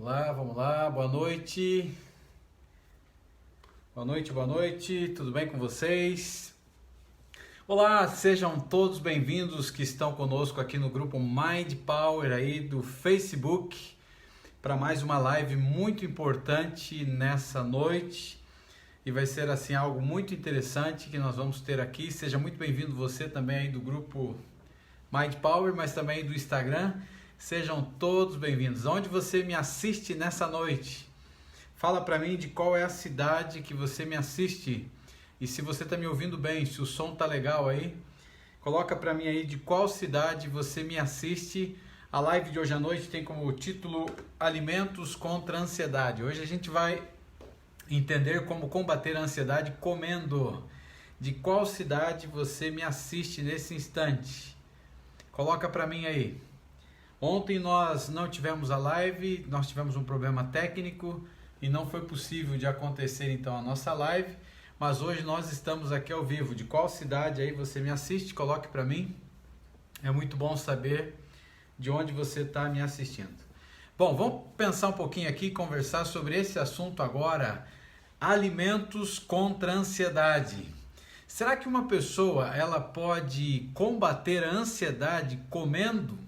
Vamos lá, boa noite. Boa noite, tudo bem com vocês? Olá, sejam todos bem-vindos que estão conosco aqui no grupo Mind Power aí do Facebook para mais uma live muito importante nessa noite e vai ser assim algo muito interessante que nós vamos ter aqui. Seja muito bem-vindo você também aí do grupo Mind Power, mas também do Instagram. Sejam todos bem-vindos. Onde você me assiste nessa noite? Fala para mim de qual é a cidade que você me assiste. E se você está me ouvindo bem, se o som tá legal aí, coloca para mim aí de qual cidade você me assiste. A live de hoje à noite tem como título Alimentos contra a Ansiedade. Hoje a gente vai entender como combater a ansiedade comendo. De qual cidade você me assiste nesse instante? Coloca para mim aí. Ontem nós não tivemos a live, nós tivemos um problema técnico e não foi possível de acontecer então a nossa live, mas hoje nós estamos aqui ao vivo. De qual cidade aí você me assiste? Coloque para mim. É muito bom saber de onde você está me assistindo. Bom, vamos pensar um pouquinho aqui, conversar sobre esse assunto agora. Alimentos contra a ansiedade. Será que uma pessoa ela pode combater a ansiedade comendo?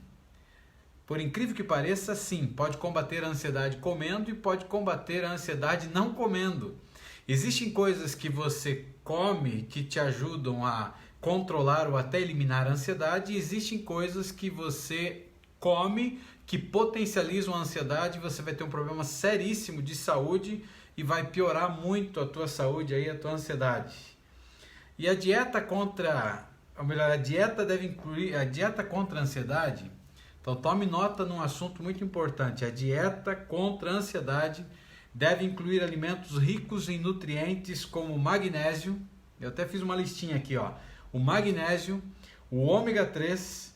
Por incrível que pareça, sim, pode combater a ansiedade comendo e pode combater a ansiedade não comendo. Existem coisas que você come que te ajudam a controlar ou até eliminar a ansiedade, e existem coisas que você come que potencializam a ansiedade e você vai ter um problema seríssimo de saúde e vai piorar muito a tua saúde aí, a tua ansiedade. E a dieta contra, ou melhor, a dieta deve incluir, a dieta contra a ansiedade. Então tome nota num assunto muito importante. A dieta contra a ansiedade deve incluir alimentos ricos em nutrientes como magnésio. Eu até fiz uma listinha aqui, ó. O magnésio, o ômega 3,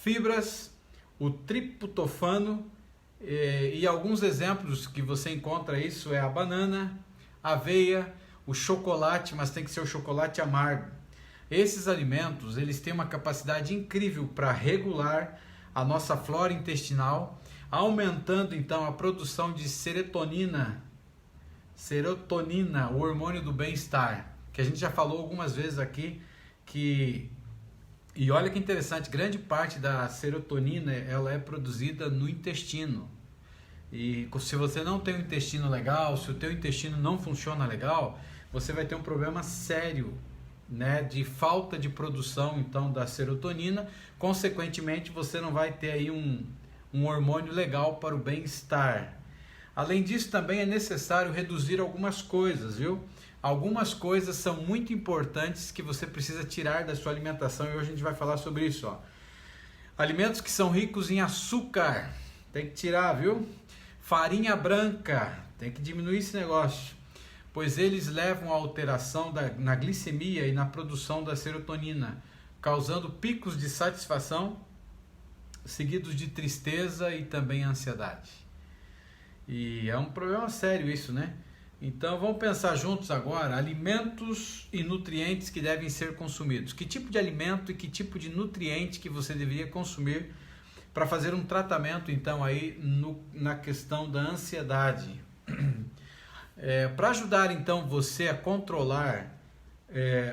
fibras, o triptofano e alguns exemplos que você encontra isso é a banana, a aveia, o chocolate, mas tem que ser o chocolate amargo. Esses alimentos, eles têm uma capacidade incrível para regular a nossa flora intestinal, aumentando então a produção de serotonina, o hormônio do bem-estar, que a gente já falou algumas vezes aqui, e olha que interessante, grande parte da serotonina ela é produzida no intestino. E se você não tem um intestino legal, se o teu intestino não funciona legal, você vai ter um problema sério, né, de falta de produção então da serotonina. Consequentemente você não vai ter aí um hormônio legal para o bem-estar. Além disso, também é necessário reduzir algumas coisas, viu? Algumas coisas são muito importantes que você precisa tirar da sua alimentação, e hoje a gente vai falar sobre isso, ó. Alimentos que são ricos em açúcar, tem que tirar, viu? Farinha branca, tem que diminuir esse negócio, pois eles levam a alteração na glicemia e na produção da serotonina, causando picos de satisfação, seguidos de tristeza e também ansiedade. E é um problema sério isso, né? Então vamos pensar juntos agora, alimentos e nutrientes que devem ser consumidos. Que tipo de alimento e que tipo de nutriente que você deveria consumir para fazer um tratamento então aí na questão da ansiedade. Para ajudar então você a controlar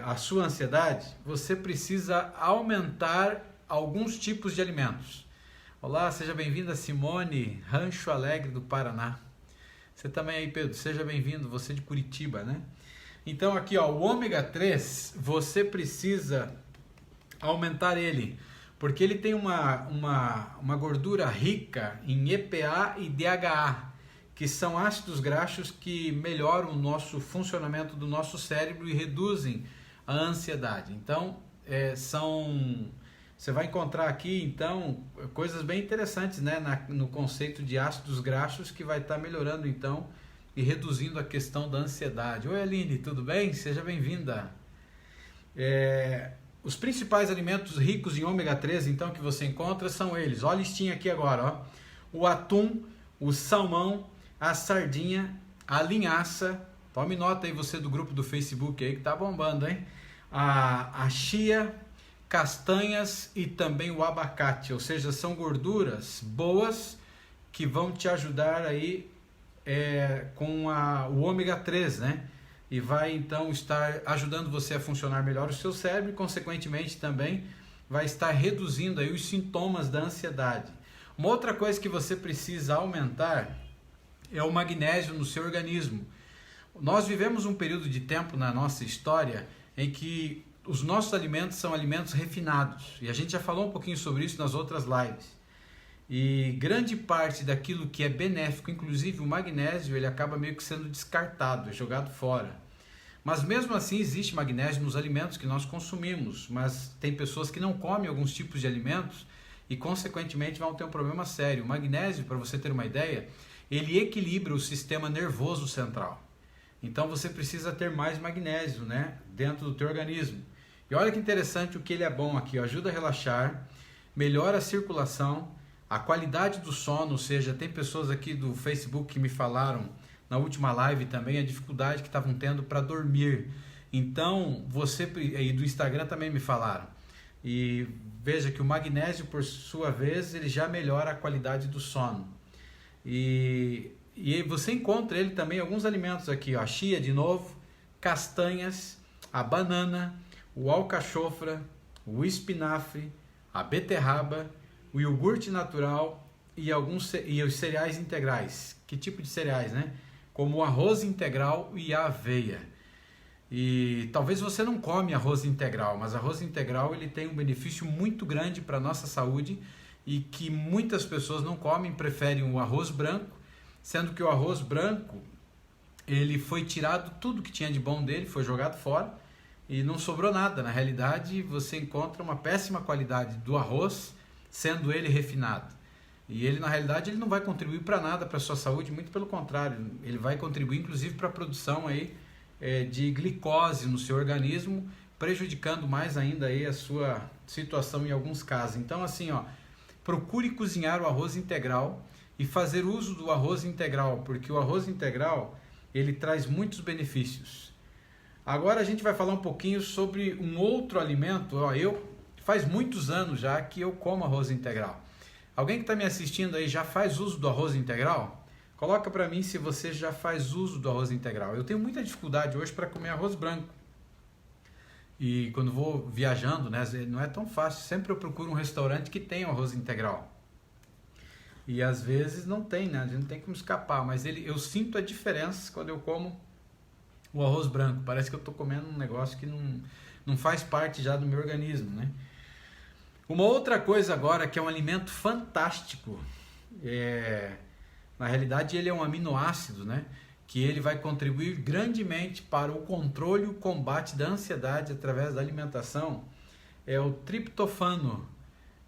a sua ansiedade, você precisa aumentar alguns tipos de alimentos. Olá, seja bem-vinda Simone, Rancho Alegre do Paraná. Você também aí, Pedro, seja bem-vindo, você de Curitiba, né? Então aqui, ó, o ômega 3, você precisa aumentar ele, porque ele tem uma gordura rica em EPA e DHA, que são ácidos graxos que melhoram o nosso funcionamento do nosso cérebro e reduzem a ansiedade. Então, você vai encontrar aqui, então, coisas bem interessantes, né, no conceito de ácidos graxos, que vai estar melhorando, então, e reduzindo a questão da ansiedade. Oi, Aline, tudo bem? Seja bem-vinda. Os principais alimentos ricos em ômega 3, então, que você encontra são eles. Olha a listinha aqui agora, ó. O atum, o salmão, a sardinha, a linhaça. Tome nota aí você do grupo do Facebook aí que tá bombando, hein? A chia, castanhas e também o abacate, ou seja, são gorduras boas que vão te ajudar aí com o ômega 3, né? E vai então estar ajudando você a funcionar melhor o seu cérebro e consequentemente também vai estar reduzindo aí os sintomas da ansiedade. Uma outra coisa que você precisa aumentar é o magnésio no seu organismo. Nós vivemos um período de tempo na nossa história em que os nossos alimentos são alimentos refinados. E a gente já falou um pouquinho sobre isso nas outras lives. E grande parte daquilo que é benéfico, inclusive o magnésio, ele acaba meio que sendo descartado, jogado fora. Mas mesmo assim existe magnésio nos alimentos que nós consumimos, mas tem pessoas que não comem alguns tipos de alimentos e consequentemente vão ter um problema sério. O magnésio, para você ter uma ideia, ele equilibra o sistema nervoso central. Então você precisa ter mais magnésio, né, dentro do teu organismo. E olha que interessante o que ele é bom aqui, ó, ajuda a relaxar, melhora a circulação, a qualidade do sono, ou seja, tem pessoas aqui do Facebook que me falaram na última live também a dificuldade que estavam tendo para dormir. Então, e do Instagram também me falaram. E veja que o magnésio, por sua vez, ele já melhora a qualidade do sono. E você encontra ele também em alguns alimentos aqui, ó, a chia de novo, castanhas, a banana, o alcachofra, o espinafre, a beterraba, o iogurte natural e os cereais integrais. Que tipo de cereais, né? Como o arroz integral e a aveia. E talvez você não come arroz integral, mas arroz integral ele tem um benefício muito grande para a nossa saúde e que muitas pessoas não comem, preferem o arroz branco, sendo que o arroz branco ele foi tirado tudo que tinha de bom dele, foi jogado fora e não sobrou nada. Na realidade, você encontra uma péssima qualidade do arroz, sendo ele refinado. E ele, na realidade, ele não vai contribuir para nada para a sua saúde, muito pelo contrário, ele vai contribuir inclusive para a produção aí, de glicose no seu organismo, prejudicando mais ainda aí a sua situação em alguns casos. Então, assim, ó, procure cozinhar o arroz integral e fazer uso do arroz integral, porque o arroz integral ele traz muitos benefícios. Agora a gente vai falar um pouquinho sobre um outro alimento. Ó, faz muitos anos já que eu como arroz integral. Alguém que está me assistindo aí já faz uso do arroz integral? Coloca para mim se você já faz uso do arroz integral. Eu tenho muita dificuldade hoje para comer arroz branco. E quando vou viajando, né, não é tão fácil. Sempre eu procuro um restaurante que tenha arroz integral. E às vezes não tem, né? A gente não tem como escapar. Mas eu sinto a diferença quando eu como o arroz branco. Parece que eu estou comendo um negócio que não faz parte já do meu organismo, né? Uma outra coisa agora que é um alimento fantástico, na realidade ele é um aminoácido, né? Que ele vai contribuir grandemente para o controle e o combate da ansiedade através da alimentação, é o triptofano.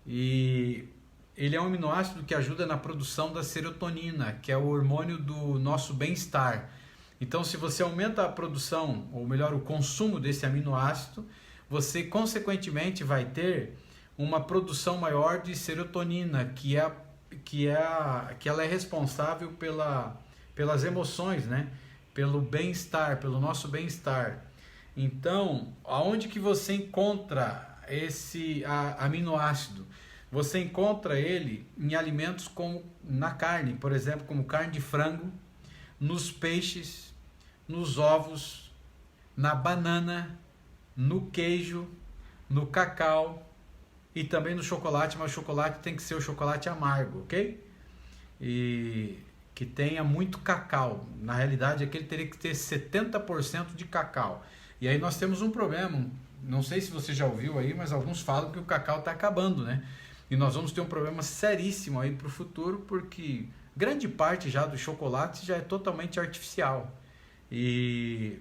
E ele é um aminoácido que ajuda na produção da serotonina, que é o hormônio do nosso bem-estar. Então, se você aumenta a produção, ou melhor, o consumo desse aminoácido, você consequentemente vai ter uma produção maior de serotonina, que ela é responsável pelas emoções, né? Pelo bem-estar, pelo nosso bem-estar. Então, aonde que você encontra esse aminoácido? Você encontra ele em alimentos como na carne, por exemplo, como carne de frango, nos peixes, nos ovos, na banana, no queijo, no cacau e também no chocolate, mas o chocolate tem que ser o chocolate amargo, ok? E que tenha muito cacau. Na realidade, aquele teria que ter 70% de cacau. E aí nós temos um problema, não sei se você já ouviu aí, mas alguns falam que o cacau está acabando, né? E nós vamos ter um problema seríssimo aí para o futuro, porque grande parte já do chocolate já é totalmente artificial. E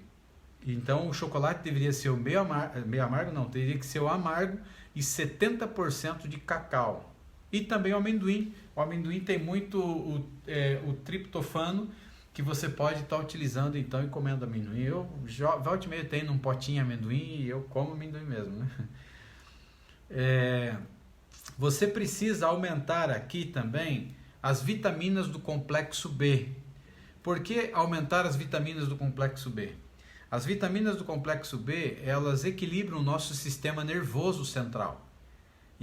então o chocolate deveria ser o meio amargo, não, teria que ser o amargo e 70% de cacau. E também o amendoim. O amendoim tem muito o triptofano, que você pode estar utilizando então e comendo amendoim. Eu volta e meia tenho num potinho amendoim e eu como amendoim mesmo, né? Você precisa aumentar aqui também as vitaminas do complexo B. Por que aumentar as vitaminas do complexo B? As vitaminas do complexo B, elas equilibram o nosso sistema nervoso central.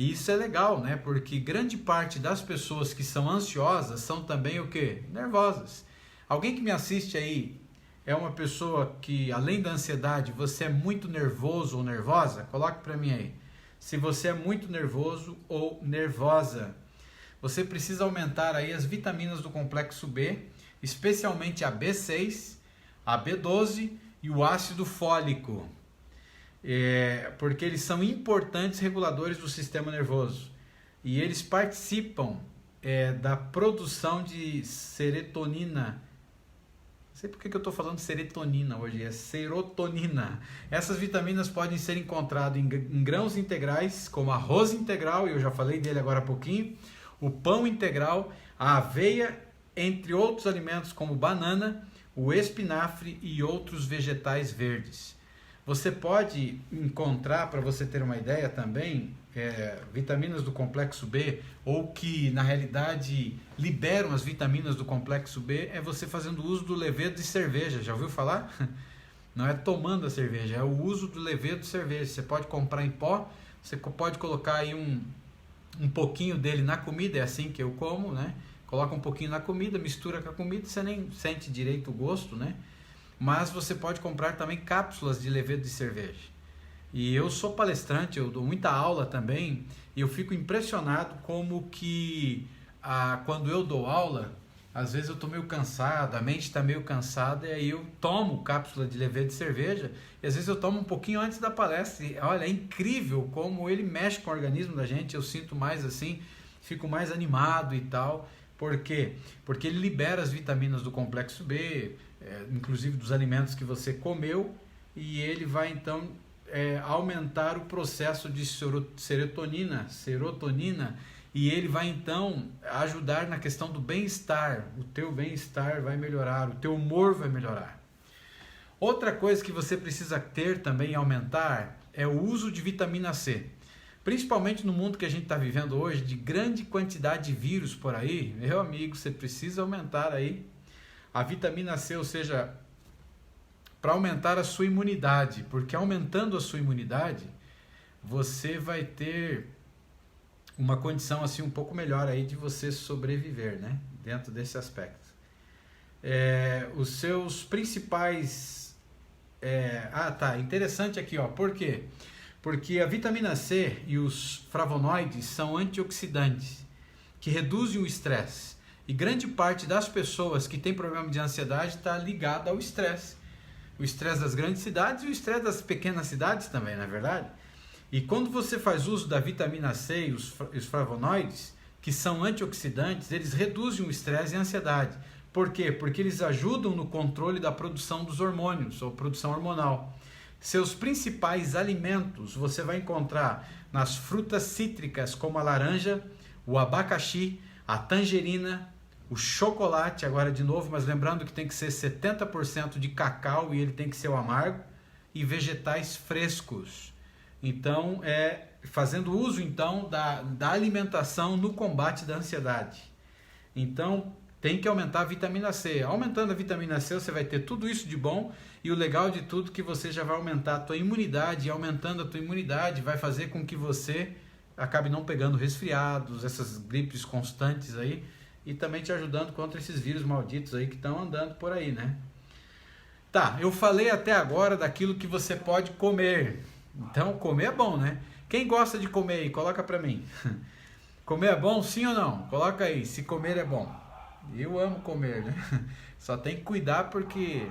E isso é legal, né? Porque grande parte das pessoas que são ansiosas são também o quê? Nervosas. Alguém que me assiste aí é uma pessoa que, além da ansiedade, você é muito nervoso ou nervosa? Coloque para mim aí. Se você é muito nervoso ou nervosa, você precisa aumentar aí as vitaminas do complexo B, especialmente a B6, a B12 e o ácido fólico. Porque eles são importantes reguladores do sistema nervoso e eles participam da produção de serotonina. Não sei por que eu estou falando serotonina hoje, é serotonina. Essas vitaminas podem ser encontradas em grãos integrais, como arroz integral, e eu já falei dele agora há pouquinho, o pão integral, a aveia, entre outros alimentos como banana, o espinafre e outros vegetais verdes. Você pode encontrar, para você ter uma ideia também, vitaminas do complexo B, ou que na realidade liberam as vitaminas do complexo B, é você fazendo uso do levedo de cerveja. Já ouviu falar? Não é tomando a cerveja, é o uso do levedo de cerveja. Você pode comprar em pó, você pode colocar aí um pouquinho dele na comida, é assim que eu como, né? Coloca um pouquinho na comida, mistura com a comida, você nem sente direito o gosto, né? Mas você pode comprar também cápsulas de levedo de cerveja. E eu sou palestrante, eu dou muita aula também, e eu fico impressionado como que quando eu dou aula, às vezes eu estou meio cansado, a mente está meio cansada, e aí eu tomo cápsula de levedo de cerveja, e às vezes eu tomo um pouquinho antes da palestra, e olha, é incrível como ele mexe com o organismo da gente, eu sinto mais assim, fico mais animado e tal. Por quê? Porque ele libera as vitaminas do complexo B, inclusive dos alimentos que você comeu, e ele vai então aumentar o processo de serotonina, e ele vai então ajudar na questão do bem-estar. O teu bem-estar vai melhorar, o teu humor vai melhorar. Outra coisa que você precisa ter também e aumentar é o uso de vitamina C. Principalmente no mundo que a gente está vivendo hoje, de grande quantidade de vírus por aí, meu amigo, você precisa aumentar aí a vitamina C, ou seja, para aumentar a sua imunidade, porque aumentando a sua imunidade, você vai ter uma condição assim um pouco melhor aí de você sobreviver, né? Dentro desse aspecto. Os seus principais... interessante aqui, ó, por quê? Porque a vitamina C e os flavonoides são antioxidantes, que reduzem o estresse. E grande parte das pessoas que têm problema de ansiedade está ligada ao estresse. O estresse das grandes cidades e o estresse das pequenas cidades também, não é verdade? E quando você faz uso da vitamina C e os flavonoides, que são antioxidantes, eles reduzem o estresse e a ansiedade. Por quê? Porque eles ajudam no controle da produção dos hormônios, ou produção hormonal. Seus principais alimentos você vai encontrar nas frutas cítricas, como a laranja, o abacaxi, a tangerina, o chocolate, agora de novo, mas lembrando que tem que ser 70% de cacau e ele tem que ser o amargo, e vegetais frescos. Então, fazendo uso então da alimentação no combate da ansiedade. Então, tem que aumentar a vitamina C. Aumentando a vitamina C, você vai ter tudo isso de bom, e o legal de tudo é que você já vai aumentar a tua imunidade, e aumentando a tua imunidade vai fazer com que você acabe não pegando resfriados, essas gripes constantes aí, e também te ajudando contra esses vírus malditos aí que estão andando por aí, né? Tá, eu falei até agora daquilo que você pode comer. Então, comer é bom, né? Quem gosta de comer aí, coloca pra mim. Comer é bom, sim ou não? Coloca aí, se comer é bom. Eu amo comer, né? Só tem que cuidar porque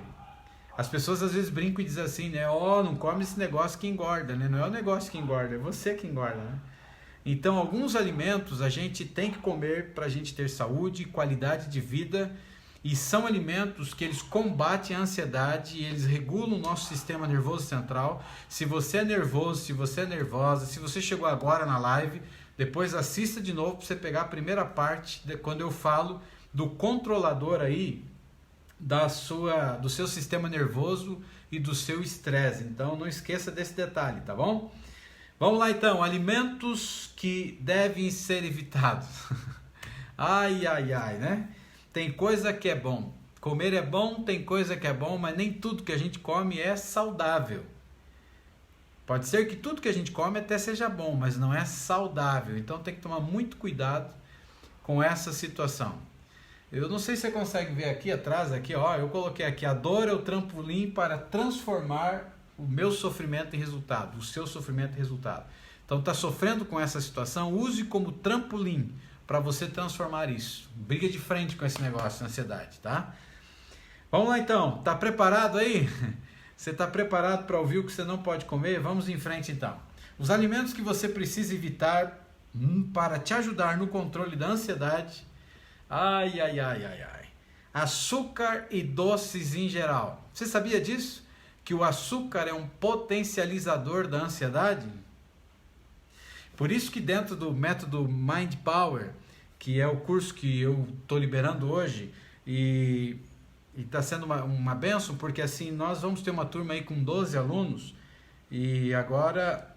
as pessoas às vezes brincam e dizem assim, né? Não come esse negócio que engorda, né? Não é o negócio que engorda, é você que engorda, né? Então, alguns alimentos a gente tem que comer para a gente ter saúde, qualidade de vida, e são alimentos que eles combatem a ansiedade e eles regulam o nosso sistema nervoso central. Se você é nervoso, se você é nervosa, se você chegou agora na live, depois assista de novo para você pegar a primeira parte quando eu falo do controlador aí do seu sistema nervoso e do seu estresse. Então não esqueça desse detalhe, tá bom? Vamos lá então, alimentos que devem ser evitados. Ai, né? Tem coisa que é bom. Comer é bom, tem coisa que é bom, mas nem tudo que a gente come é saudável. Pode ser que tudo que a gente come até seja bom, mas não é saudável. Então tem que tomar muito cuidado com essa situação. Eu não sei se você consegue ver aqui atrás, aqui, ó, eu coloquei aqui: a dor é o trampolim para transformar o meu sofrimento em resultado, o seu sofrimento em resultado. Então está sofrendo com essa situação, use como trampolim para você transformar isso. Briga de frente com esse negócio, ansiedade, tá? Vamos lá então, tá preparado aí? Você está preparado para ouvir o que você não pode comer? Vamos em frente então. Os alimentos que você precisa evitar para te ajudar no controle da ansiedade. Ai. Açúcar e doces em geral. Você sabia disso? Que o açúcar é um potencializador da ansiedade? Por isso que dentro do método Mind Power, que é o curso que eu estou liberando hoje, e está sendo uma bênção, porque assim nós vamos ter uma turma aí com 12 alunos, e agora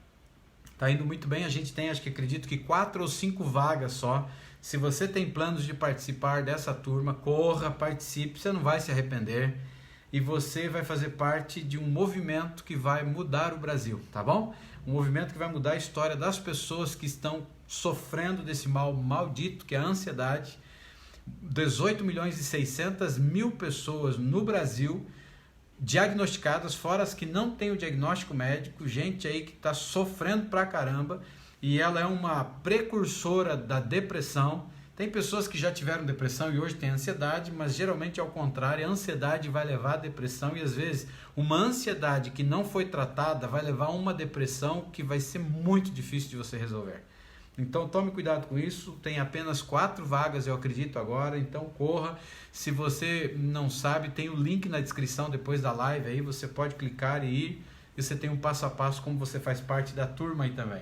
está indo muito bem. A gente tem, acredito que 4 ou 5 vagas só. Se você tem planos de participar dessa turma, corra, participe, você não vai se arrepender. E você vai fazer parte de um movimento que vai mudar o Brasil, tá bom? Um movimento que vai mudar a história das pessoas que estão sofrendo desse mal maldito que é a ansiedade. 18.600.000 pessoas no Brasil diagnosticadas, fora as que não têm o diagnóstico médico, gente aí que está sofrendo pra caramba, e ela é uma precursora da depressão. Tem pessoas que já tiveram depressão e hoje têm ansiedade, mas geralmente é ao contrário, a ansiedade vai levar à depressão, e às vezes uma ansiedade que não foi tratada vai levar a uma depressão que vai ser muito difícil de você resolver. Então tome cuidado com isso, tem apenas 4 vagas, eu acredito agora, então corra. Se você não sabe, tem o link na descrição depois da live, aí você pode clicar e ir, e você tem um passo a passo como você faz parte da turma aí também.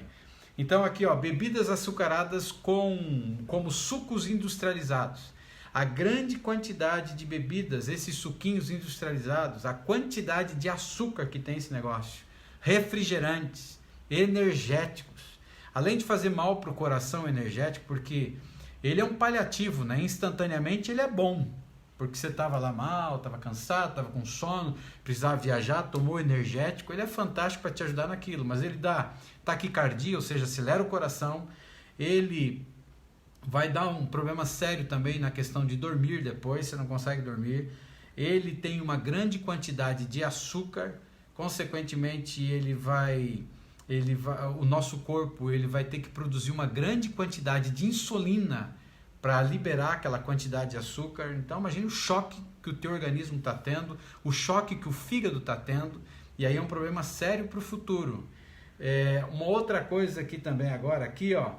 Então aqui, ó, bebidas açucaradas como sucos industrializados. A grande quantidade de bebidas, esses suquinhos industrializados, a quantidade de açúcar que tem esse negócio, refrigerantes, energéticos, além de fazer mal para o coração energético, porque ele é um paliativo, né? Instantaneamente ele é bom, porque você estava lá mal, estava cansado, estava com sono, precisava viajar, tomou energético, ele é fantástico para te ajudar naquilo, mas ele dá taquicardia, ou seja, acelera o coração, ele vai dar um problema sério também na questão de dormir depois, você não consegue dormir. Ele tem uma grande quantidade de açúcar, consequentemente o nosso corpo ele vai ter que produzir uma grande quantidade de insulina para liberar aquela quantidade de açúcar. Então imagine o choque que o teu organismo está tendo, o choque que o fígado está tendo, e aí é um problema sério para o futuro. Uma outra coisa aqui também agora, aqui ó,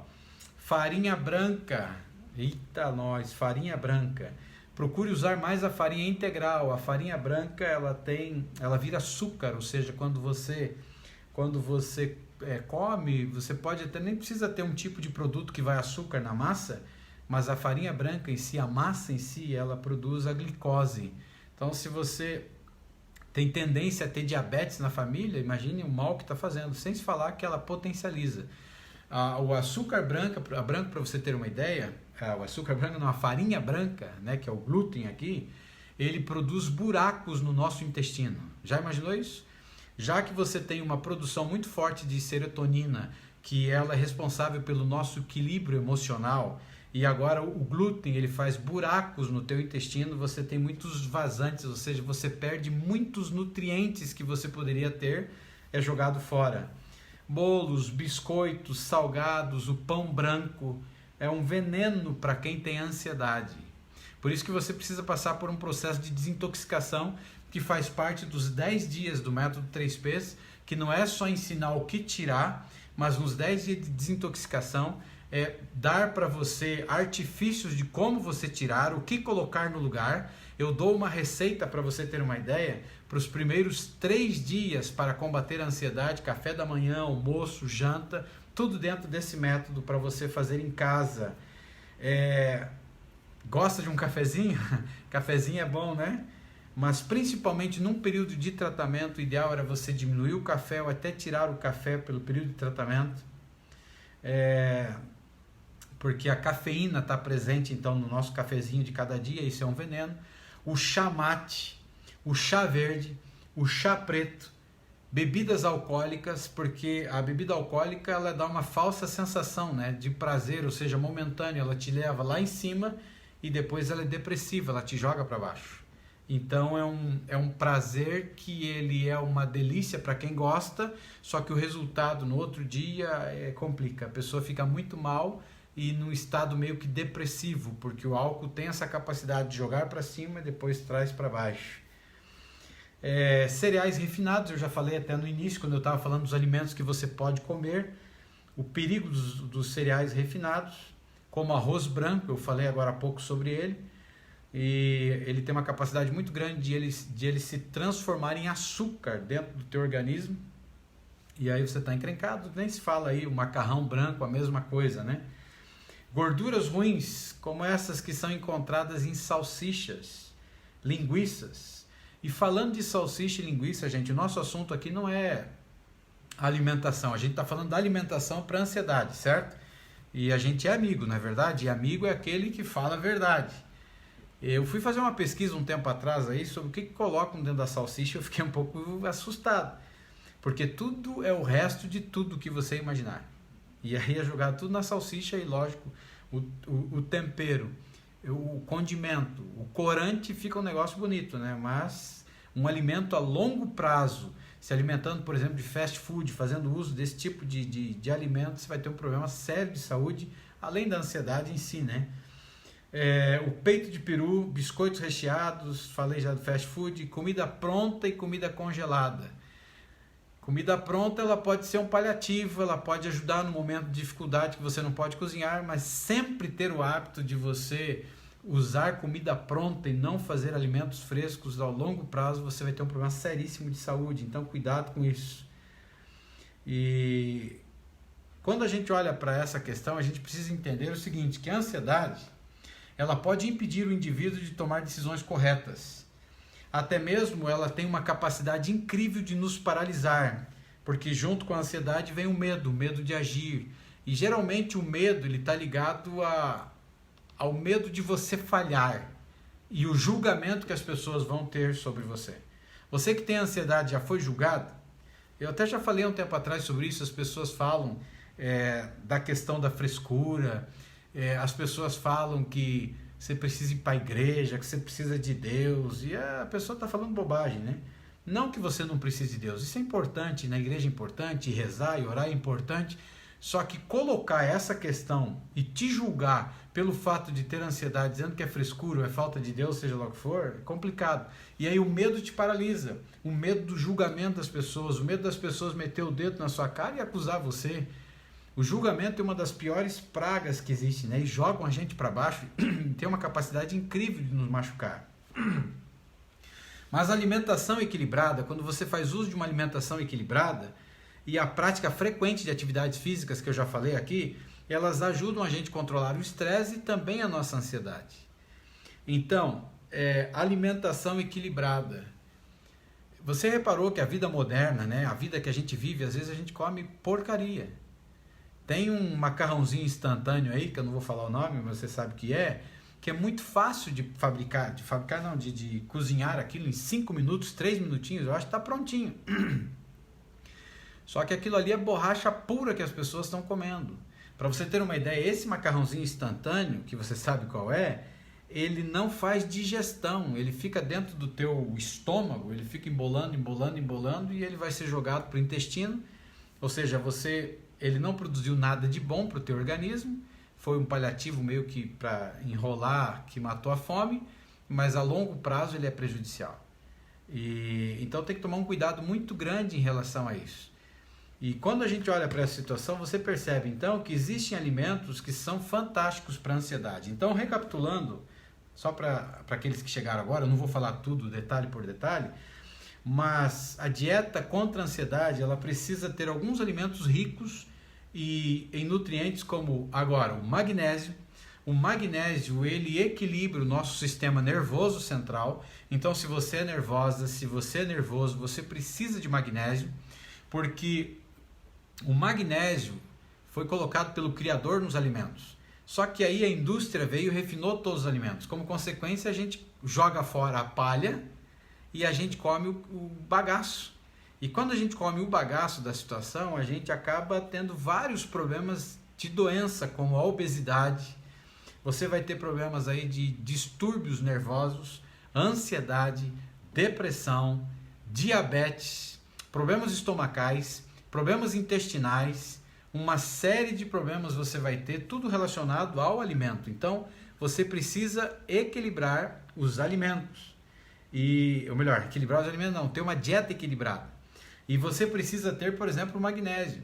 farinha branca, eita nós, farinha branca. Procure usar mais a farinha integral. A farinha branca ela vira açúcar, ou seja, quando você come, você pode até nem precisa ter um tipo de produto que vai açúcar na massa, mas a farinha branca em si, a massa em si, ela produz a glicose. Então, se você tem tendência a ter diabetes na família, imagine o mal que está fazendo, sem se falar que ela potencializa. O açúcar branco, para você ter uma ideia, o açúcar branco não, a farinha branca, né, que é o glúten aqui, ele produz buracos no nosso intestino. Já imaginou isso? Já que você tem uma produção muito forte de serotonina, que ela é responsável pelo nosso equilíbrio emocional, e agora o glúten ele faz buracos no teu intestino, você tem muitos vazantes, ou seja, você perde muitos nutrientes que você poderia ter, é jogado fora. Bolos, biscoitos, salgados, o pão branco, é um veneno para quem tem ansiedade. Por isso que você precisa passar por um processo de desintoxicação, que faz parte dos 10 dias do método 3Ps, que não é só ensinar o que tirar, mas nos 10 dias de desintoxicação é dar para você artifícios de como você tirar, o que colocar no lugar. Eu dou uma receita para você ter uma ideia, para os primeiros 3 dias para combater a ansiedade, café da manhã, almoço, janta, tudo dentro desse método para você fazer em casa. Gosta de um cafezinho? Cafezinho é bom, né? Mas principalmente num período de tratamento, o ideal era você diminuir o café ou até tirar o café pelo período de tratamento. Porque a cafeína está presente então no nosso cafezinho de cada dia, isso é um veneno. O chá mate, o chá verde, o chá preto, Bebidas alcoólicas, porque a bebida alcoólica ela dá uma falsa sensação, né, de prazer, ou seja, momentânea, ela te leva lá em cima e depois ela é depressiva, ela te joga para baixo. Então é um prazer que ele é uma delícia para quem gosta, só que o resultado no outro dia complica, a pessoa fica muito mal e num estado meio que depressivo, porque o álcool tem essa capacidade de jogar para cima e depois traz para baixo. Cereais refinados, eu já falei até no início, quando eu estava falando dos alimentos que você pode comer, o perigo dos cereais refinados, como arroz branco, eu falei agora há pouco sobre ele, e ele tem uma capacidade muito grande de ele se transformar em açúcar dentro do teu organismo, e aí você está encrencado, nem se fala aí, o macarrão branco, a mesma coisa, né? Gorduras ruins, como essas que são encontradas em salsichas, linguiças. E falando de salsicha e linguiça, gente, o nosso assunto aqui não é alimentação, a gente está falando da alimentação para ansiedade, certo? E a gente é amigo, não é verdade? E amigo é aquele que fala a verdade. Eu fui fazer uma pesquisa um tempo atrás aí sobre o que colocam dentro da salsicha e eu fiquei um pouco assustado. Porque tudo é o resto de tudo que você imaginar. E aí é jogado tudo na salsicha e, lógico, o tempero, o condimento, o corante fica um negócio bonito, né? Mas um alimento a longo prazo, se alimentando, por exemplo, de fast food, fazendo uso desse tipo de alimento, você vai ter um problema sério de saúde, além da ansiedade em si, né? O peito de peru, biscoitos recheados, falei já do fast food, comida pronta e comida congelada. Comida pronta, ela pode ser um paliativo, ela pode ajudar no momento de dificuldade que você não pode cozinhar, mas sempre ter o hábito de você usar comida pronta e não fazer alimentos frescos ao longo prazo, você vai ter um problema seríssimo de saúde, então cuidado com isso. E quando a gente olha para essa questão, a gente precisa entender o seguinte, que a ansiedade, ela pode impedir o indivíduo de tomar decisões corretas. Até mesmo ela tem uma capacidade incrível de nos paralisar, porque junto com a ansiedade vem o medo de agir. E geralmente o medo está ligado ao medo de você falhar e o julgamento que as pessoas vão ter sobre você. Você que tem ansiedade já foi julgado? Eu até já falei um tempo atrás sobre isso, as pessoas falam da questão da frescura, as pessoas falam que você precisa ir para a igreja, que você precisa de Deus, e a pessoa está falando bobagem, né? Não que você não precise de Deus, isso é importante, na igreja é importante, rezar e orar é importante, só que colocar essa questão e te julgar pelo fato de ter ansiedade, dizendo que é frescura ou é falta de Deus, seja lá o que for, é complicado. E aí o medo te paralisa, o medo do julgamento das pessoas, o medo das pessoas meter o dedo na sua cara e acusar você. O julgamento é uma das piores pragas que existe, né? E jogam a gente para baixo e tem uma capacidade incrível de nos machucar. Mas a alimentação equilibrada, quando você faz uso de uma alimentação equilibrada e a prática frequente de atividades físicas, que eu já falei aqui, elas ajudam a gente a controlar o estresse e também a nossa ansiedade. Então, alimentação equilibrada. Você reparou que a vida moderna, né? A vida que a gente vive, às vezes a gente come porcaria. Tem um macarrãozinho instantâneo aí, que eu não vou falar o nome, mas você sabe o que é muito fácil de de cozinhar aquilo em 5 minutos, 3 minutinhos, eu acho que está prontinho. Só que aquilo ali é borracha pura que as pessoas estão comendo. Para você ter uma ideia, esse macarrãozinho instantâneo, que você sabe qual é, ele não faz digestão, ele fica dentro do teu estômago, ele fica embolando e ele vai ser jogado para o intestino, ou seja, ele não produziu nada de bom para o teu organismo, foi um paliativo meio que para enrolar, que matou a fome, mas a longo prazo ele é prejudicial. Então tem que tomar um cuidado muito grande em relação a isso. E quando a gente olha para essa situação, você percebe então que existem alimentos que são fantásticos para a ansiedade. Então, recapitulando, só para aqueles que chegaram agora, eu não vou falar tudo detalhe por detalhe, mas a dieta contra a ansiedade, ela precisa ter alguns alimentos ricos em nutrientes como agora o magnésio. O magnésio, ele equilibra o nosso sistema nervoso central. Então, se você é nervosa, se você é nervoso, você precisa de magnésio, porque o magnésio foi colocado pelo Criador nos alimentos. Só que aí a indústria veio e refinou todos os alimentos. Como consequência, a gente joga fora a palha e a gente come o bagaço. E quando a gente come o bagaço da situação, a gente acaba tendo vários problemas de doença, como a obesidade. Você vai ter problemas aí de distúrbios nervosos, ansiedade, depressão, diabetes, problemas estomacais, problemas intestinais, uma série de problemas você vai ter, tudo relacionado ao alimento. Então, você precisa equilibrar os alimentos. Ou melhor, equilibrar os alimentos não, ter uma dieta equilibrada. E você precisa ter, por exemplo, o magnésio.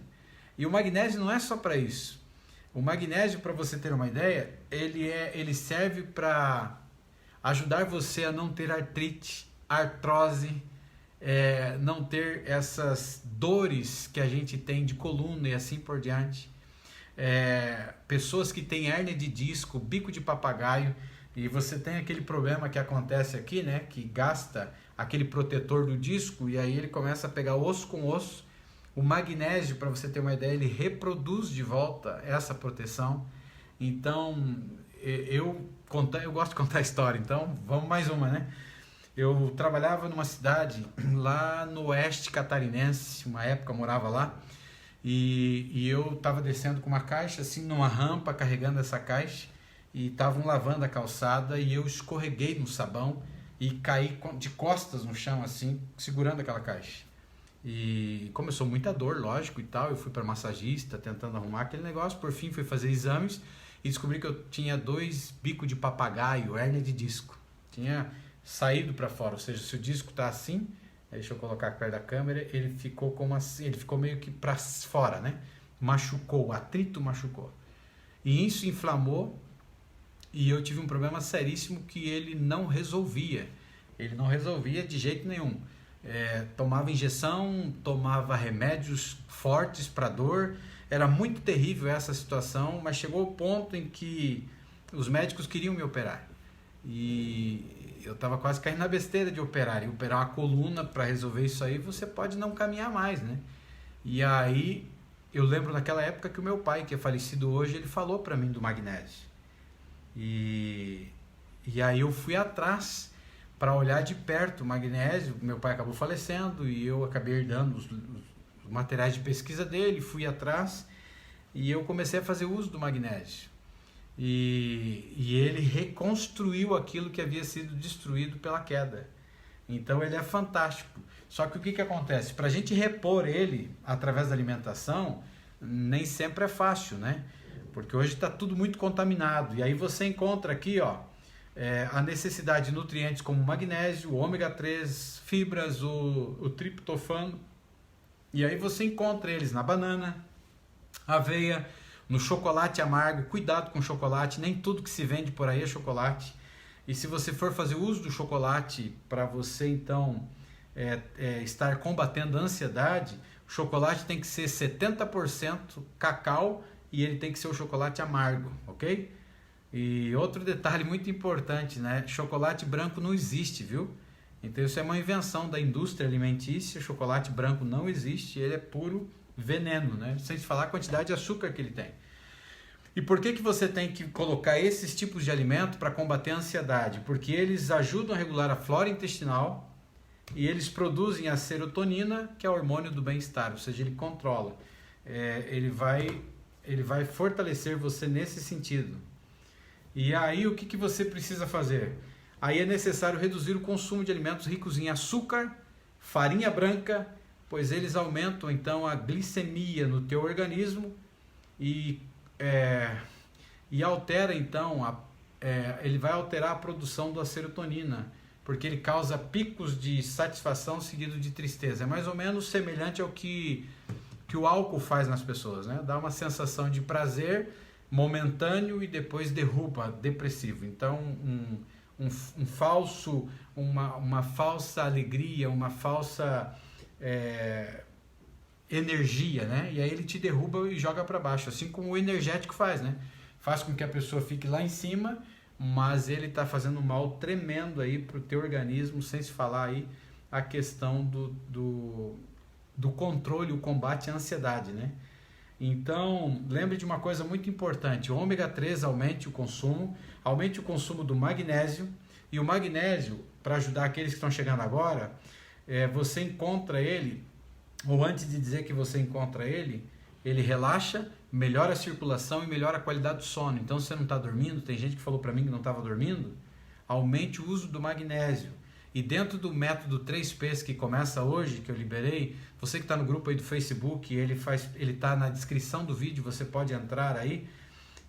E o magnésio não é só para isso. O magnésio, para você ter uma ideia, ele serve para ajudar você a não ter artrite, artrose, não ter essas dores que a gente tem de coluna e assim por diante. Pessoas que têm hérnia de disco, bico de papagaio, e você tem aquele problema que acontece aqui, né, que gasta aquele protetor do disco e aí ele começa a pegar osso com osso. O magnésio, para você ter uma ideia, ele reproduz de volta essa proteção. Então, eu gosto de contar a história, então vamos mais uma, né? Eu trabalhava numa cidade lá no oeste catarinense, uma época eu morava lá, e eu estava descendo com uma caixa, assim, numa rampa, carregando essa caixa, e estavam lavando a calçada, e eu escorreguei no sabão e caí de costas no chão, assim, segurando aquela caixa. E começou muita dor, lógico, e tal, eu fui para massagista, tentando arrumar aquele negócio, por fim fui fazer exames, e descobri que eu tinha 2 bicos de papagaio, hérnia de disco. Tinha saído para fora, ou seja, se o disco tá assim, deixa eu colocar aqui perto da câmera, ele ficou como assim, ele ficou meio que para fora, né? Machucou, o atrito machucou. E isso inflamou e eu tive um problema seríssimo que ele não resolvia. Ele não resolvia de jeito nenhum. Tomava injeção, tomava remédios fortes para dor. Era muito terrível essa situação, mas chegou ao ponto em que os médicos queriam me operar. E eu estava quase caindo na besteira de operar. E operar a coluna para resolver isso aí, você pode não caminhar mais, né? E aí, eu lembro naquela época que o meu pai, que é falecido hoje, ele falou para mim do magnésio. E aí eu fui atrás para olhar de perto o magnésio. Meu pai acabou falecendo e eu acabei herdando os materiais de pesquisa dele, fui atrás e eu comecei a fazer uso do magnésio. E ele reconstruiu aquilo que havia sido destruído pela queda. Então ele é fantástico. Só que o que acontece? Para a gente repor ele através da alimentação, nem sempre é fácil, né? Porque hoje está tudo muito contaminado. E aí você encontra aqui, ó, a necessidade de nutrientes como magnésio, ômega 3, fibras, o triptofano. E aí você encontra eles na banana, aveia, no chocolate amargo. Cuidado com o chocolate, nem tudo que se vende por aí é chocolate. E se você for fazer uso do chocolate para você então estar combatendo a ansiedade, o chocolate tem que ser 70% cacau e ele tem que ser o chocolate amargo, ok? E outro detalhe muito importante, né? Chocolate branco não existe, viu? Então isso é uma invenção da indústria alimentícia. Chocolate branco não existe, ele é puro veneno, né? Sem falar a quantidade de açúcar que ele tem. E por que você tem que colocar esses tipos de alimento para combater a ansiedade? Porque eles ajudam a regular a flora intestinal e eles produzem a serotonina, que é o hormônio do bem-estar, ou seja, ele controla. Ele vai fortalecer você nesse sentido. E aí o que você precisa fazer? Aí é necessário reduzir o consumo de alimentos ricos em açúcar, farinha branca, pois eles aumentam então a glicemia no teu organismo e altera então, ele vai alterar a produção da serotonina, porque ele causa picos de satisfação seguido de tristeza. É mais ou menos semelhante ao que o álcool faz nas pessoas, né? Dá uma sensação de prazer momentâneo e depois derruba, depressivo. Então, uma falsa alegria, uma falsa energia, né? E aí ele te derruba e joga para baixo, assim como o energético faz, né? Faz com que a pessoa fique lá em cima, mas ele está fazendo um mal tremendo aí para o teu organismo, sem se falar aí a questão do controle, o combate à ansiedade, né? Então, lembre de uma coisa muito importante: o ômega 3 aumente o consumo do magnésio, e o magnésio, para ajudar aqueles que estão chegando agora, você encontra ele ou antes de dizer que você encontra ele, ele relaxa, melhora a circulação e melhora a qualidade do sono. Então, se você não está dormindo, tem gente que falou para mim que não estava dormindo, aumente o uso do magnésio. E dentro do método 3Ps que começa hoje, que eu liberei, você que está no grupo aí do Facebook, ele está na descrição do vídeo, você pode entrar aí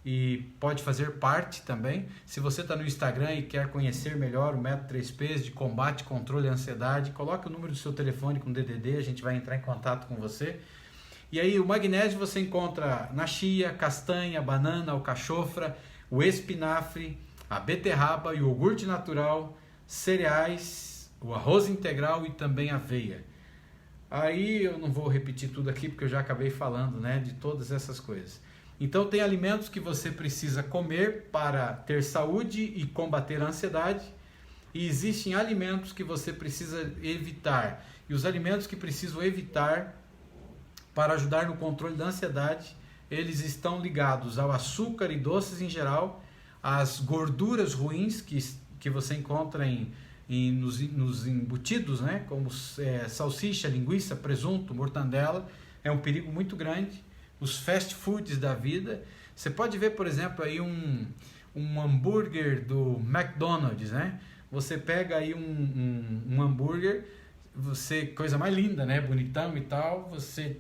e pode fazer parte também. Se você está no Instagram e quer conhecer melhor o método 3Ps de combate, controle e ansiedade, coloque o número do seu telefone com DDD, a gente vai entrar em contato com você. E aí o magnésio você encontra na chia, castanha, banana, alcachofra, o espinafre, a beterraba, iogurte natural, cereais, o arroz integral e também aveia. Aí eu não vou repetir tudo aqui porque eu já acabei falando, né, de todas essas coisas. Então tem alimentos que você precisa comer para ter saúde e combater a ansiedade, e existem alimentos que você precisa evitar. E os alimentos que precisam evitar para ajudar no controle da ansiedade, eles estão ligados ao açúcar e doces em geral, às gorduras ruins que você encontra nos embutidos, né? Como salsicha, linguiça, presunto, mortandela, é um perigo muito grande. Os fast foods da vida, você pode ver, por exemplo, aí um hambúrguer do McDonald's, né? Você pega aí um hambúrguer, coisa mais linda, né? Bonitão e tal, você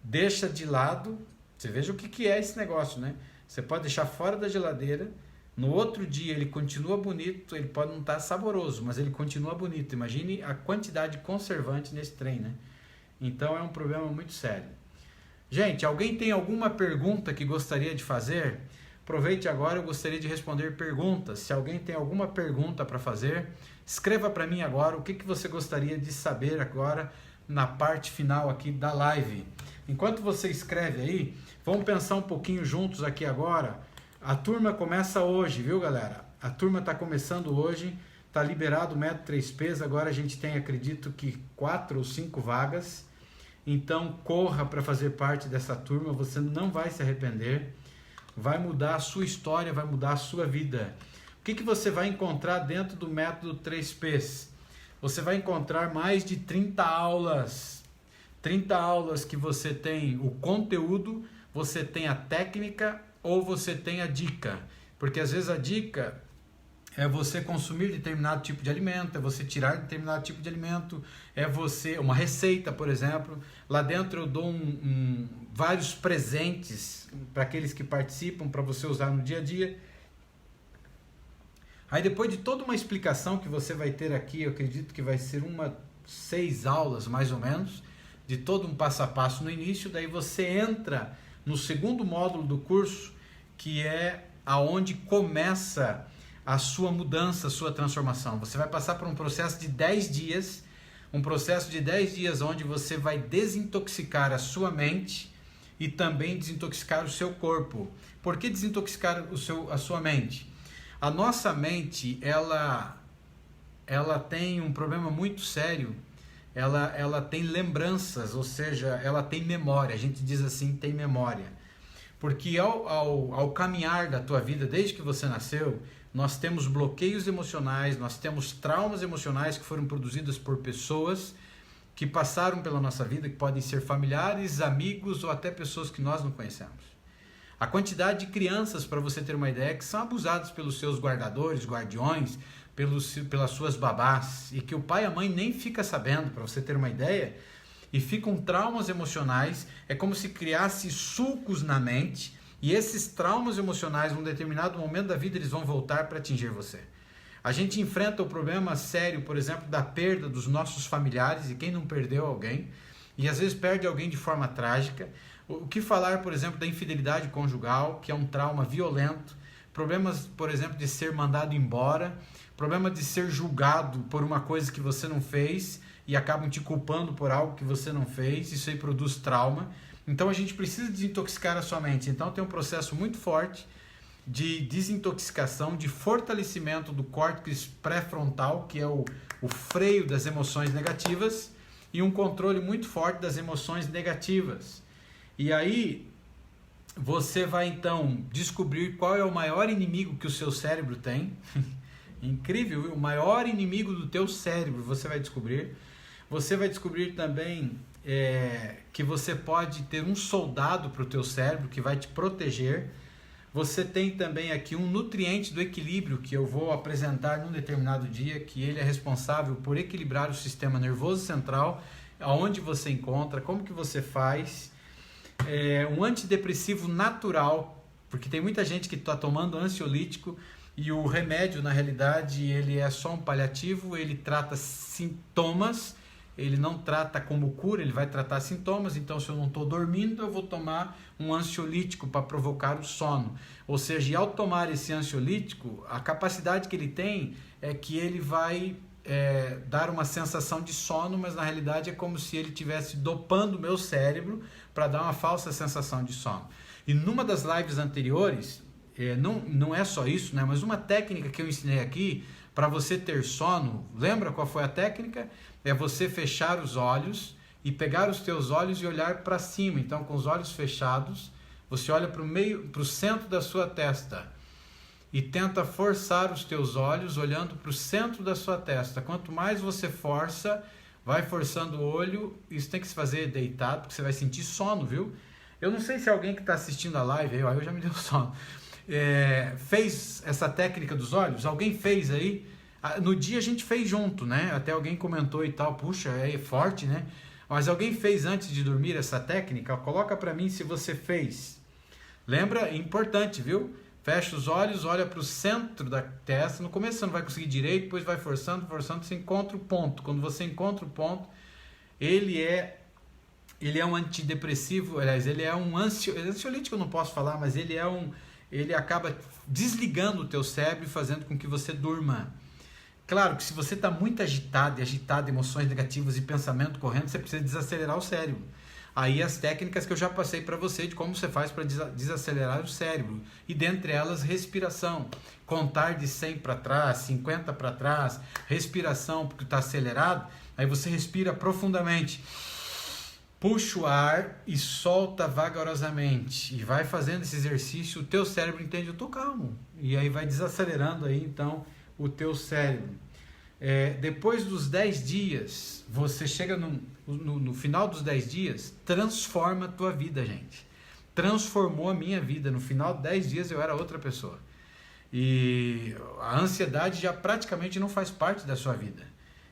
deixa de lado, você veja o que é esse negócio, né? Você pode deixar fora da geladeira, no outro dia ele continua bonito, ele pode não estar saboroso, mas ele continua bonito. Imagine a quantidade de conservante nesse trem, né? Então é um problema muito sério. Gente, alguém tem alguma pergunta que gostaria de fazer? Aproveite agora, eu gostaria de responder perguntas. Se alguém tem alguma pergunta para fazer, escreva para mim agora o que você gostaria de saber agora na parte final aqui da live. Enquanto você escreve aí, vamos pensar um pouquinho juntos aqui agora. A turma começa hoje, viu, galera? A turma está começando hoje, está liberado o método 3Ps, agora a gente tem, acredito que 4 ou 5 vagas. Então corra para fazer parte dessa turma, você não vai se arrepender, vai mudar a sua história, vai mudar a sua vida. O que você vai encontrar dentro do método 3Ps? Você vai encontrar mais de 30 aulas. 30 aulas que você tem o conteúdo, você tem a técnica ou você tem a dica. Porque às vezes a dica é você consumir determinado tipo de alimento, é você tirar determinado tipo de alimento, é você, uma receita, por exemplo. Lá dentro eu dou vários presentes para aqueles que participam, para você usar no dia a dia. Aí depois de toda uma explicação que você vai ter aqui, eu acredito que vai ser 6 aulas mais ou menos, de todo um passo a passo no início, daí você entra no segundo módulo do curso, que é aonde começa a sua mudança, a sua transformação. Você vai passar por um processo de 10 dias, onde você vai desintoxicar a sua mente e também desintoxicar o seu corpo. Por que desintoxicar a sua mente? A nossa mente, ela tem um problema muito sério, ela tem lembranças, ou seja, ela tem memória, a gente diz assim, tem memória. Porque ao caminhar da tua vida, desde que você nasceu, nós temos bloqueios emocionais, nós temos traumas emocionais que foram produzidos por pessoas que passaram pela nossa vida, que podem ser familiares, amigos ou até pessoas que nós não conhecemos. A quantidade de crianças, para você ter uma ideia, que são abusadas pelos seus guardadores, guardiões, pelas suas babás, e que o pai e a mãe nem fica sabendo, para você ter uma ideia, e ficam traumas emocionais, é como se criasse sulcos na mente, e esses traumas emocionais, num determinado momento da vida, eles vão voltar para atingir você. A gente enfrenta o problema sério, por exemplo, da perda dos nossos familiares, e quem não perdeu alguém, e às vezes perde alguém de forma trágica. O que falar, por exemplo, da infidelidade conjugal, que é um trauma violento, problemas, por exemplo, de ser mandado embora, problema de ser julgado por uma coisa que você não fez e acabam te culpando por algo que você não fez, isso aí produz trauma. Então a gente precisa desintoxicar a sua mente. Então tem um processo muito forte de desintoxicação, de fortalecimento do córtex pré-frontal, que é o freio das emoções negativas, e um controle muito forte das emoções negativas. E aí você vai então descobrir qual é o maior inimigo que o seu cérebro tem. Incrível, viu? O maior inimigo do teu cérebro você vai descobrir. Você vai descobrir também que você pode ter um soldado para o teu cérebro que vai te proteger. Você tem também aqui um nutriente do equilíbrio que eu vou apresentar num determinado dia, que ele é responsável por equilibrar o sistema nervoso central, aonde você encontra, como que você faz. Um antidepressivo natural, porque tem muita gente que está tomando ansiolítico e o remédio, na realidade, ele é só um paliativo, ele trata sintomas, ele não trata como cura, ele vai tratar sintomas. Então, se eu não estou dormindo, eu vou tomar um ansiolítico para provocar o sono. Ou seja, e ao tomar esse ansiolítico, a capacidade que ele tem é que ele vai dar uma sensação de sono, mas na realidade é como se ele estivesse dopando o meu cérebro para dar uma falsa sensação de sono. E numa das lives anteriores, não é só isso, né? Mas uma técnica que eu ensinei aqui para você ter sono, lembra qual foi a técnica? É você fechar os olhos e pegar os teus olhos e olhar para cima. Então, com os olhos fechados, você olha para o centro da sua testa e tenta forçar os teus olhos olhando para o centro da sua testa. Quanto mais você força, vai forçando o olho. Isso tem que se fazer deitado, porque você vai sentir sono, viu? Eu não sei se alguém que está assistindo a live, eu já me deu sono, fez essa técnica dos olhos. Alguém fez aí? No dia a gente fez junto, né? Até alguém comentou e tal, puxa, é forte, né? Mas alguém fez antes de dormir essa técnica? Coloca para mim se você fez. Lembra? É importante, viu? Fecha os olhos, olha para o centro da testa. No começo você não vai conseguir direito, depois vai forçando, você encontra o ponto. Quando você encontra o ponto, ele é um antidepressivo, aliás, ele é um ansiolítico, eu não posso falar, mas ele acaba desligando o teu cérebro e fazendo com que você durma. Claro que se você está muito agitado, emoções negativas e pensamento correndo, você precisa desacelerar o cérebro. Aí as técnicas que eu já passei para você de como você faz para desacelerar o cérebro. E dentre elas, respiração. Contar de 100 para trás, 50 para trás, respiração porque está acelerado. Aí você respira profundamente. Puxa o ar e solta vagarosamente. E vai fazendo esse exercício, o teu cérebro entende, eu estou calmo. E aí vai desacelerando aí então o teu cérebro. Depois dos 10 dias, você chega no final dos 10 dias, transforma a tua vida, gente. Transformou a minha vida. No final de 10 dias eu era outra pessoa. E a ansiedade já praticamente não faz parte da sua vida.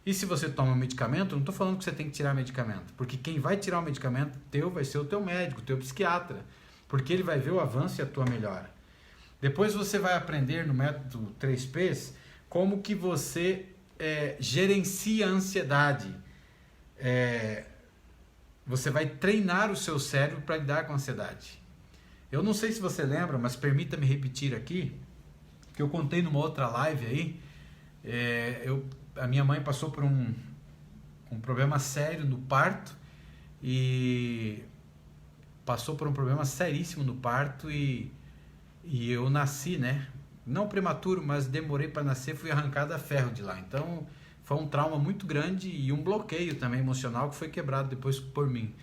E se você toma medicamento, não estou falando que você tem que tirar medicamento, porque quem vai tirar o medicamento teu vai ser o teu médico, o teu psiquiatra, porque ele vai ver o avanço e a tua melhora. Depois você vai aprender no método 3Ps como que você gerencia a ansiedade. Você vai treinar o seu cérebro para lidar com a ansiedade. Eu não sei se você lembra, mas permita-me repetir aqui, que eu contei numa outra live aí, a minha mãe passou por um problema sério no parto e passou por um problema seríssimo no parto e eu nasci, né? Não prematuro, mas demorei para nascer, fui arrancado a ferro de lá. Então foi um trauma muito grande e um bloqueio também emocional que foi quebrado depois por mim.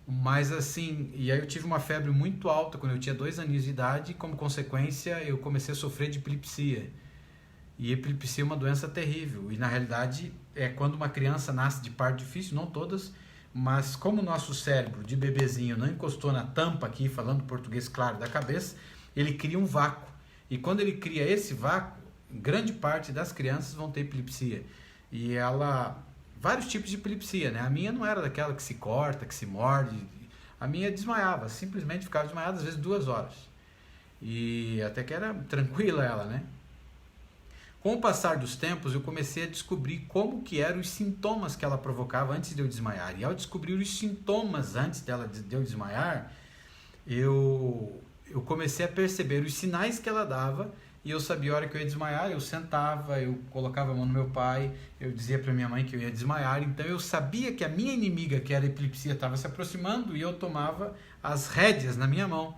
Mas assim, e aí eu tive uma febre muito alta quando eu tinha 2 anos de idade e como consequência eu comecei a sofrer de epilepsia. E epilepsia é uma doença terrível. E na realidade é quando uma criança nasce de parto difícil, não todas, mas como o nosso cérebro de bebezinho não encostou na tampa aqui, falando português claro, da cabeça, ele cria um vácuo. E quando ele cria esse vácuo, grande parte das crianças vão ter epilepsia. E vários tipos de epilepsia, né? A minha não era daquela que se corta, que se morde. A minha desmaiava, simplesmente ficava desmaiada às vezes 2 horas. E até que era tranquila ela, né? Com o passar dos tempos, eu comecei a descobrir como que eram os sintomas que ela provocava antes de eu desmaiar. E ao descobrir os sintomas antes de eu desmaiar, eu comecei a perceber os sinais que ela dava e eu sabia a hora que eu ia desmaiar. Eu sentava, eu colocava a mão no meu pai, eu dizia para minha mãe que eu ia desmaiar. Então eu sabia que a minha inimiga, que era a epilepsia, estava se aproximando e eu tomava as rédeas na minha mão.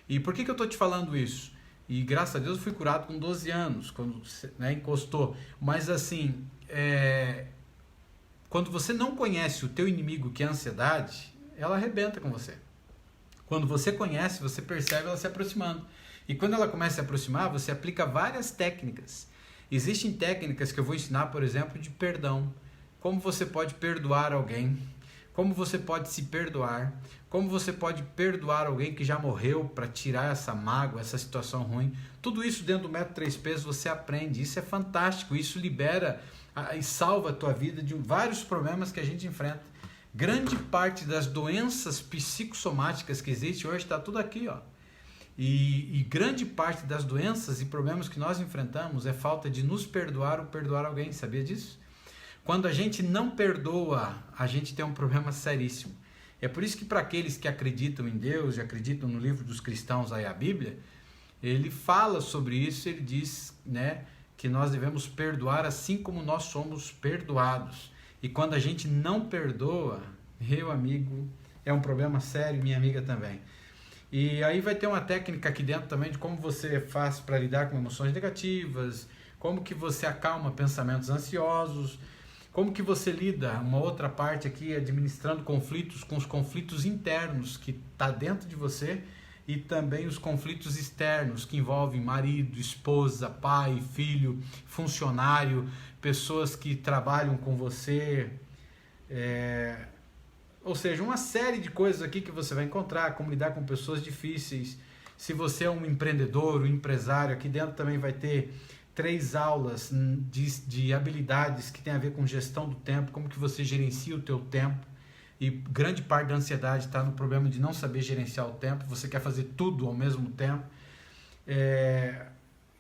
E por que eu estou te falando isso? E graças a Deus eu fui curado com 12 anos, quando encostou. Mas assim, quando você não conhece o teu inimigo, que é a ansiedade, ela arrebenta com você. Quando você conhece, você percebe ela se aproximando. E quando ela começa a se aproximar, você aplica várias técnicas. Existem técnicas que eu vou ensinar, por exemplo, de perdão. como você pode perdoar alguém, como você pode se perdoar, como você pode perdoar alguém que já morreu para tirar essa mágoa, essa situação ruim. Tudo isso dentro do método 3Ps você aprende. Isso é fantástico, isso libera e salva a tua vida de vários problemas que a gente enfrenta. Grande parte das doenças psicossomáticas que existem hoje está tudo aqui, ó. E grande parte das doenças e problemas que nós enfrentamos é falta de nos perdoar ou perdoar alguém, sabia disso? Quando a gente não perdoa, a gente tem um problema seríssimo. É por isso que para aqueles que acreditam em Deus e acreditam no livro dos cristãos, aí a Bíblia, ele fala sobre isso, ele diz, né, que nós devemos perdoar assim como nós somos perdoados. E quando a gente não perdoa, meu amigo, é um problema sério, minha amiga também. E aí vai ter uma técnica aqui dentro também de como você faz para lidar com emoções negativas, como que você acalma pensamentos ansiosos, como que você lida, uma outra parte aqui, administrando conflitos com os conflitos internos que está dentro de você e também os conflitos externos que envolvem marido, esposa, pai, filho, funcionário, pessoas que trabalham com você, ou seja, uma série de coisas aqui que você vai encontrar, como lidar com pessoas difíceis. Se você é um empreendedor, um empresário, aqui dentro também vai ter 3 aulas de habilidades que tem a ver com gestão do tempo, como que você gerencia o teu tempo. E grande parte da ansiedade está no problema de não saber gerenciar o tempo, você quer fazer tudo ao mesmo tempo.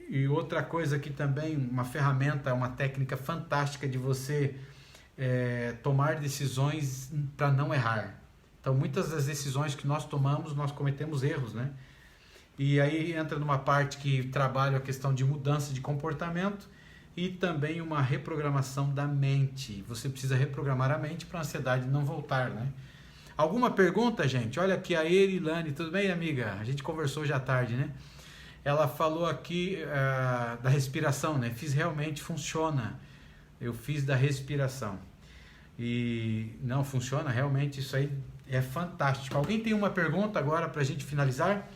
E outra coisa aqui também, uma ferramenta, uma técnica fantástica de você tomar decisões para não errar. Então muitas das decisões que nós tomamos, nós cometemos erros, né? E aí entra numa parte que trabalha a questão de mudança de comportamento e também uma reprogramação da mente. Você precisa reprogramar a mente para a ansiedade não voltar, né? Alguma pergunta, gente? Olha aqui a Erilane, tudo bem, amiga? A gente conversou já à tarde, né? Ela falou aqui da respiração, né? Realmente funciona. Eu fiz da respiração. E não funciona, realmente isso aí é fantástico. Alguém tem uma pergunta agora para a gente finalizar?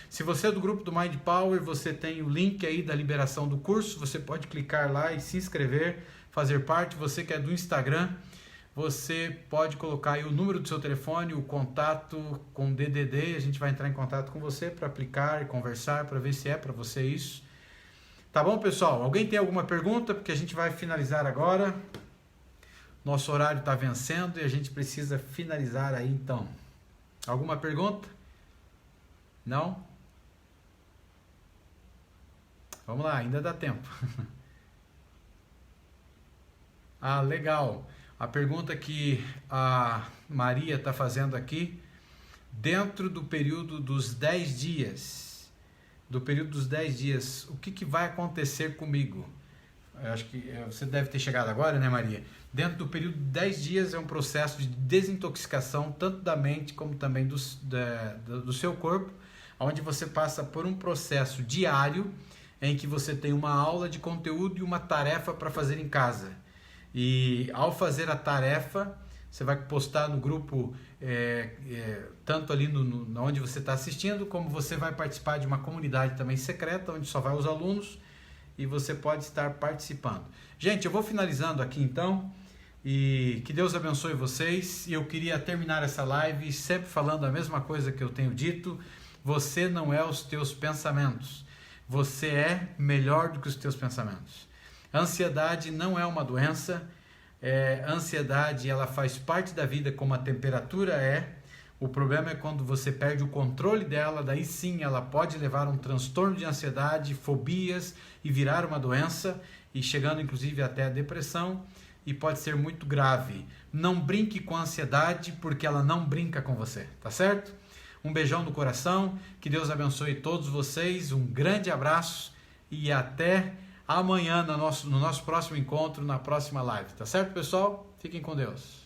Se você é do grupo do Mind Power, você tem o link aí da liberação do curso, você pode clicar lá e se inscrever, fazer parte. Você que é do Instagram, você pode colocar aí o número do seu telefone, o contato com DDD, a gente vai entrar em contato com você para aplicar e conversar, para ver se é para você isso. Tá bom, pessoal? Alguém tem alguma pergunta? Porque a gente vai finalizar agora. Nosso horário está vencendo e a gente precisa finalizar aí, então. Alguma pergunta? Não? Vamos lá, ainda dá tempo. Ah, legal. A pergunta que a Maria está fazendo aqui, dentro do período dos 10 dias, o que vai acontecer comigo? Eu acho que você deve ter chegado agora, né, Maria? Dentro do período de 10 dias é um processo de desintoxicação, tanto da mente como também do seu corpo, onde você passa por um processo diário em que você tem uma aula de conteúdo e uma tarefa para fazer em casa. E ao fazer a tarefa, você vai postar no grupo, tanto ali onde você está assistindo, como você vai participar de uma comunidade também secreta, onde só vai os alunos, e você pode estar participando. Gente, eu vou finalizando aqui então, e que Deus abençoe vocês. E eu queria terminar essa live sempre falando a mesma coisa que eu tenho dito: você não é os teus pensamentos, você é melhor do que os teus pensamentos. A ansiedade não é uma doença, a ansiedade ela faz parte da vida como a temperatura é. O problema é quando você perde o controle dela, daí sim ela pode levar a um transtorno de ansiedade, fobias e virar uma doença, e chegando inclusive até a depressão, e pode ser muito grave. Não brinque com a ansiedade, porque ela não brinca com você, tá certo? Um beijão no coração, que Deus abençoe todos vocês, um grande abraço e até amanhã no nosso próximo encontro, na próxima live, tá certo, pessoal? Fiquem com Deus.